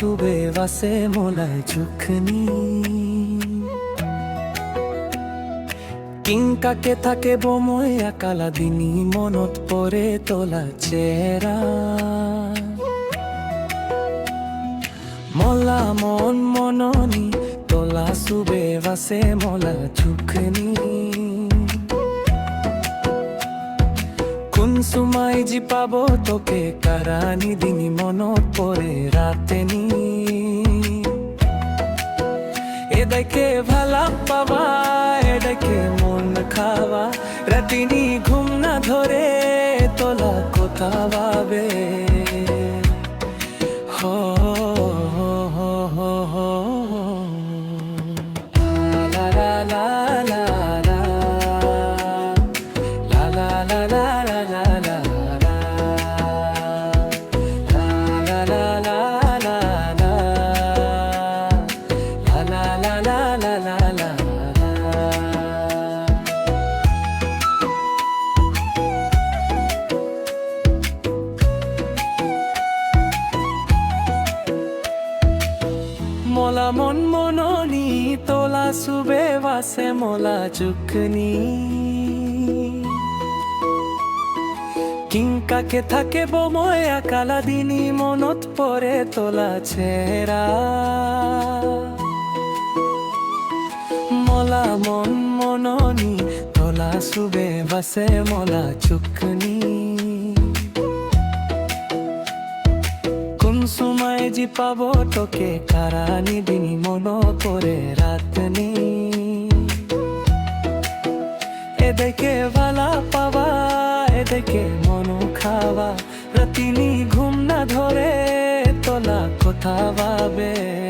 চুবে বাসে মোলায় চুখনি কিংকাকে থাকে বময় একালা দিনী মনত পরে তোলা চেরা মলা মন মননি তোলা চুবে বাসে মোলা চুখনি সুমাই জি পাবো তোকে কারানি দিনী মনত পরে রাতেনি এদাইকে ভালা পাবা এদাইকে মন খাওয়া রাতিনি ঘুম না ধরে তোলা কথা ভাবে হো হো হো হো লা লা লা লা লা লা লা লা মোলা মন মননি তোলা সুবে বাসে মোলা চুকনি কিংকাকে থাকে বময় একালা দিনী মনত পরে তোলা ছেড়া মোলা মন মননি তোলা সুবে বাসে মোলা চুকনি সুমাই জি পাবো তোকে কারানি দিনী মন পরে রাতনি এদিকে ভালা পাবা এদিকে মন খাওয়া রাতিনি ঘুম না ধরে তোলা কথা ভাবে।